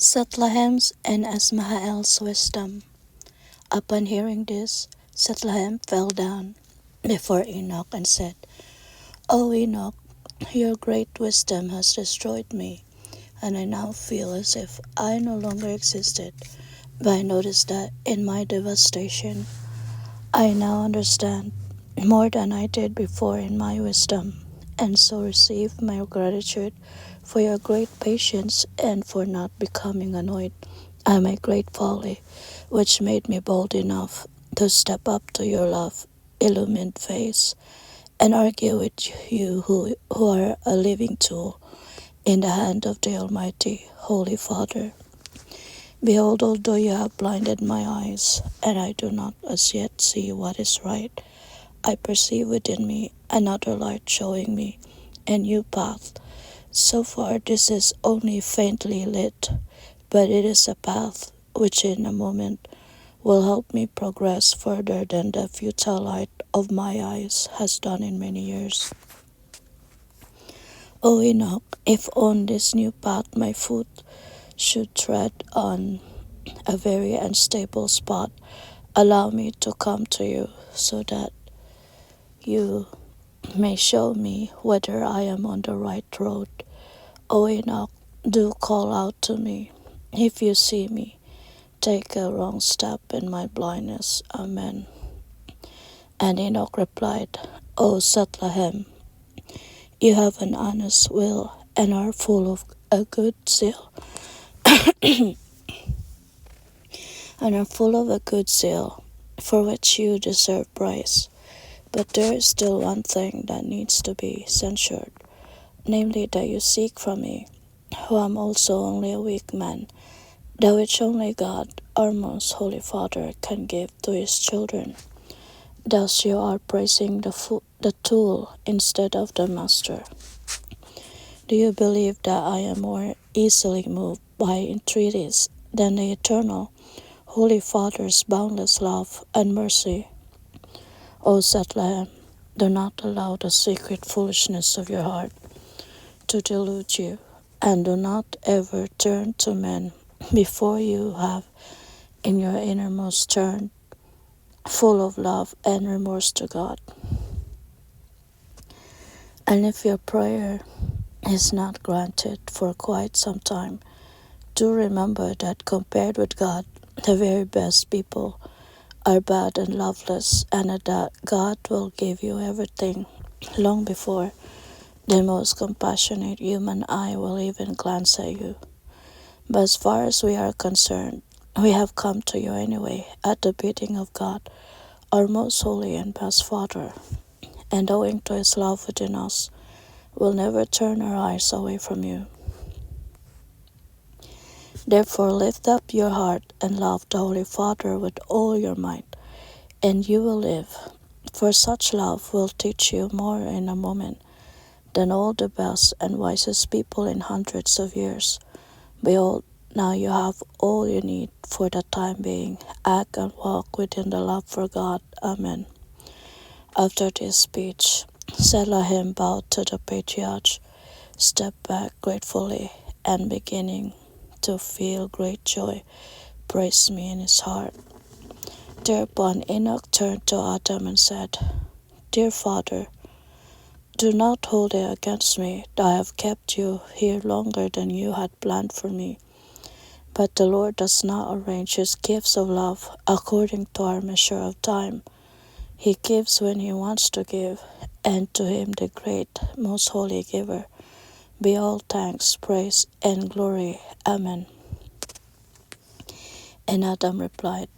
Sethlahem's and Asmahael's wisdom. Upon hearing this, Sethlahem fell down before Enoch and said, "O Enoch, your great wisdom has destroyed me, and I now feel as if I no longer existed. But I notice that in my devastation, I now understand more than I did before in my wisdom, and so receive my gratitude for your great patience and for not becoming annoyed at my great folly, which made me bold enough to step up to your love illumined face and argue with you who are a living tool in the hand of the Almighty Holy Father. Behold, although you have blinded my eyes, and I do not as yet see what is right, I perceive within me another light showing me a new path. So far this is only faintly lit, but it is a path which in a moment will help me progress further than the futile light of my eyes has done in many years. O Enoch, if on this new path my foot should tread on a very unstable spot, allow me to come to you so that you may show me whether I am on the right road. O Enoch, do call out to me if you see me take a wrong step in my blindness. Amen." And Enoch replied, "O Sethlahem, you have an honest will and are full of a good zeal, for which you deserve praise. But there is still one thing that needs to be censured, namely that you seek from me, who am also only a weak man, that which only God, our most holy Father, can give to his children. Thus you are praising the tool instead of the master. Do you believe that I am more easily moved by entreaties than the eternal, Holy Father's boundless love and mercy? O Sethlahem, do not allow the secret foolishness of your heart to delude you, and do not ever turn to men before you have in your innermost turned full of love and remorse to God. And if your prayer is not granted for quite some time, do remember that compared with God, the very best people are bad and loveless, and that God will give you everything long before the most compassionate human eye will even glance at you. But as far as we are concerned, we have come to you anyway at the bidding of God, our most holy and best Father, and owing to his love within us, will never turn our eyes away from you. Therefore lift up your heart and love the Holy Father with all your might, and you will live, for such love will teach you more in a moment than all the best and wisest people in hundreds of years. Behold, now you have all you need for the time being. Act and walk within the love for God. Amen." After this speech, Sethlahem bowed to the patriarch, stepped back gratefully, and beginning to feel great joy, praised me in his heart. Thereupon Enoch turned to Adam and said, "Dear Father, do not hold it against me that I have kept you here longer than you had planned for me. But the Lord does not arrange his gifts of love according to our measure of time. He gives when he wants to give, and to him the great, most holy giver, be all thanks, praise, and glory. Amen." And Adam replied,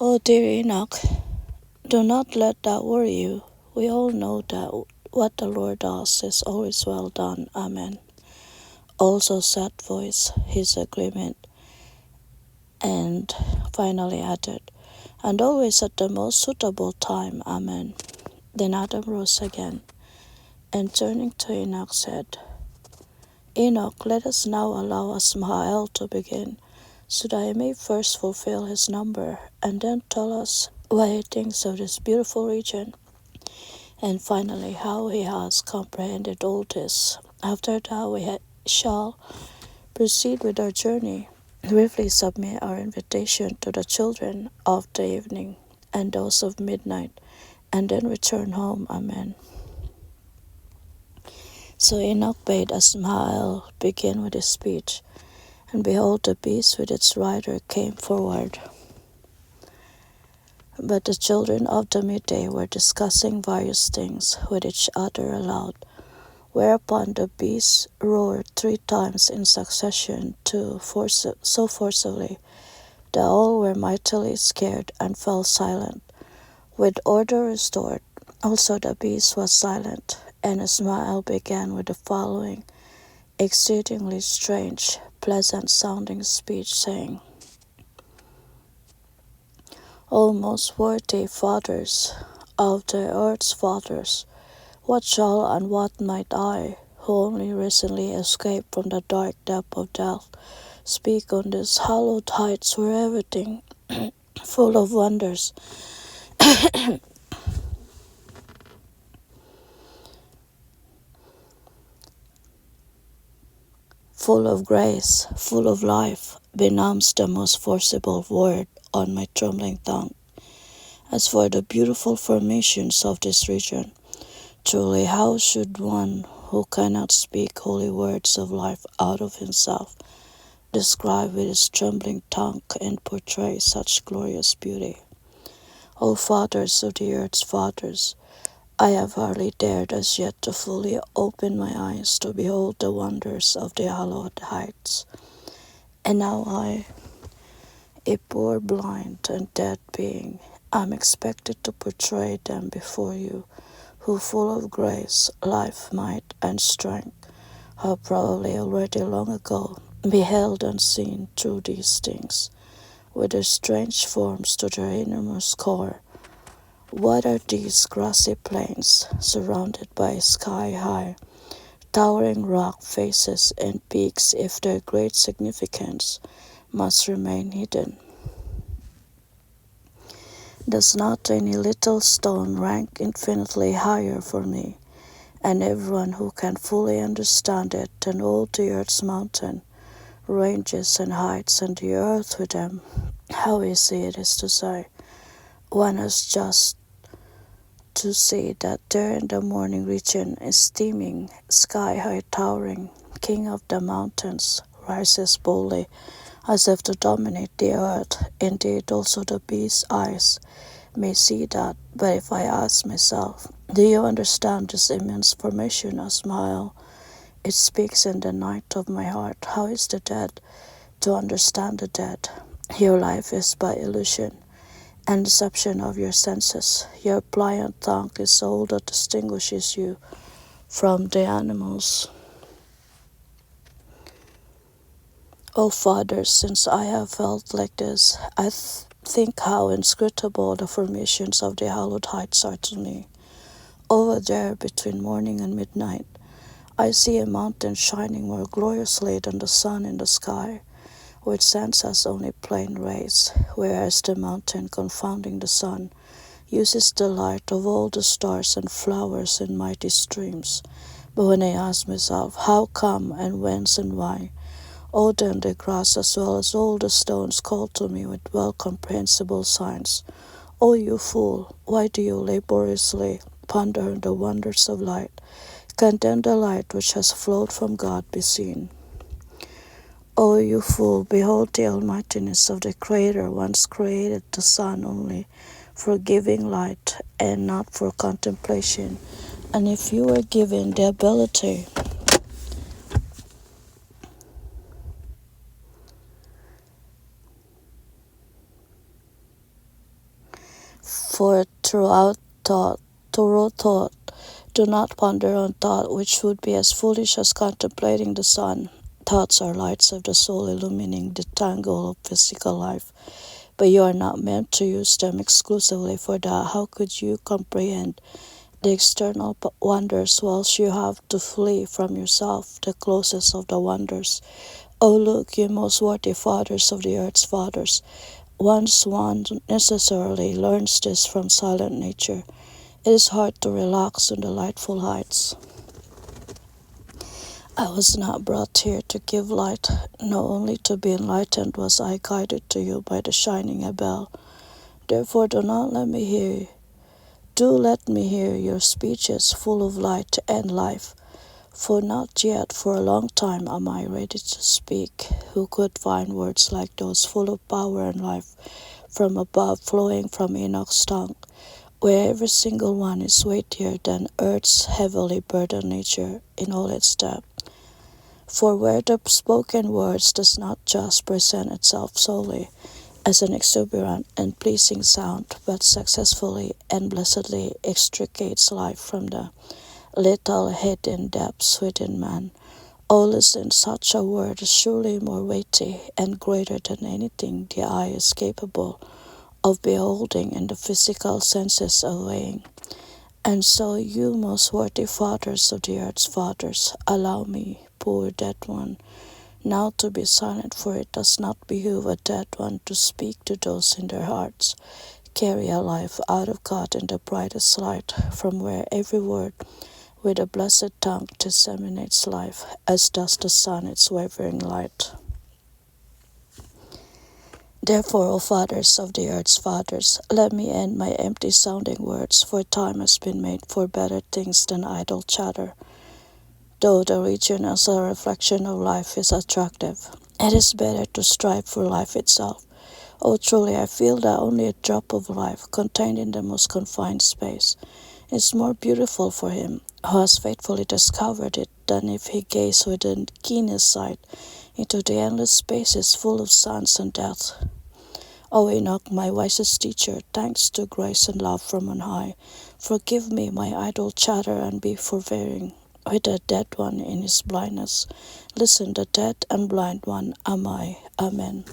"Oh dear Enoch, do not let that worry you. We all know that what the Lord does is always well done. Amen." Also said voice his agreement, and finally added, "And always at the most suitable time. Amen." Then Adam rose again, and turning to Enoch said, "Enoch, let us now allow Asmahael to begin, so that he may first fulfill his number, and then tell us what he thinks of this beautiful region, and finally how he has comprehended all this. After that we shall proceed with our journey, briefly submit our invitation to the children of the evening and those of midnight, and then return home. Amen. So Enoch bade Asmahael begin with his speech, and behold, the beast with its rider came forward. But the children of the midday were discussing various things with each other aloud, whereupon the beast roared 3 times in succession so forcibly that all were mightily scared and fell silent. With order restored, also the beast was silent, and Asmahael began with the following exceedingly strange, pleasant-sounding speech, saying, O most worthy fathers of the earth's fathers, what shall and what might I, who only recently escaped from the dark depth of death, speak on these hallowed heights where everything full of wonders, full of grace, full of life, benumbs the most forcible word on my trembling tongue. As for the beautiful formations of this region, truly how should one who cannot speak holy words of life out of himself describe with his trembling tongue and portray such glorious beauty? O fathers of the earth's fathers, I have hardly dared as yet to fully open my eyes to behold the wonders of the hallowed heights. And now I, a poor blind and dead being, am expected to portray them before you, who full of grace, life, might, and strength, have probably already long ago beheld and seen through these things, with their strange forms to their innermost core. What are these grassy plains, surrounded by sky-high, towering rock faces and peaks, if their great significance must remain hidden? Does not any little stone rank infinitely higher for me, and everyone who can fully understand it, than all the earth's mountain ranges and heights, and the earth with them? How easy it is to say. One has just to see that there in the morning region is steaming, sky-high towering, king of the mountains, rises boldly, as if to dominate the earth. Indeed, also the beast's eyes may see that. But if I ask myself, do you understand this immense formation, Asmahael? It speaks in the night of my heart. How is the dead to understand the dead? Your life is but illusion and deception of your senses. Your pliant tongue is all that distinguishes you from the animals. O fathers, since I have felt like this, I think how inscrutable the formations of the hallowed heights are to me. Over there, between morning and midnight, I see a mountain shining more gloriously than the sun in the sky, which sends us only plain rays, whereas the mountain, confounding the sun, uses the light of all the stars and flowers in mighty streams. But when I ask myself, how come and whence and why, all then the grass as well as all the stones call to me with well-comprehensible signs. O you fool, why do you laboriously ponder the wonders of light? Can then the light which has flowed from God be seen? O you fool, behold the almightiness of the Creator once created the sun only for giving light and not for contemplation. And if you were given the ability for through thought, do not ponder on thought, which would be as foolish as contemplating the sun. Thoughts are lights of the soul illumining the tangle of physical life, but you are not meant to use them exclusively for that. How could you comprehend the external wonders whilst you have to flee from yourself the closest of the wonders? O look, you most worthy fathers of the earth's fathers, once one necessarily learns this from silent nature, it is hard to relax on the delightful heights. I was not brought here to give light, no, only to be enlightened was I guided to you by the shining a bell. Therefore do let me hear your speeches full of light and life. For not yet for a long time am I ready to speak. Who could find words like those full of power and life from above flowing from Enoch's tongue, where every single one is weightier than earth's heavily burdened nature in all its depth? For where the spoken words does not just present itself solely as an exuberant and pleasing sound, but successfully and blessedly extricates life from the little hidden depths within man, all is in such a word surely more weighty and greater than anything the eye is capable of beholding and the physical senses of weighing. And so you most worthy fathers of the earth's fathers, allow me, poor dead one, now to be silent, for it does not behoove a dead one to speak to those in their hearts. Carry a life out of God in the brightest light, from where every word with a blessed tongue disseminates life, as does the sun its wavering light. Therefore, O fathers of the earth's fathers, let me end my empty-sounding words, for time has been made for better things than idle chatter. Though the region as a reflection of life is attractive, it is better to strive for life itself. Oh, truly, I feel that only a drop of life, contained in the most confined space, is more beautiful for him who has faithfully discovered it than if he gazed with the keenest sight into the endless spaces full of suns and death. O Enoch, my wisest teacher, thanks to grace and love from on high, forgive me my idle chatter and be forbearing with the dead one in his blindness. Listen, the dead and blind one am I. Amen.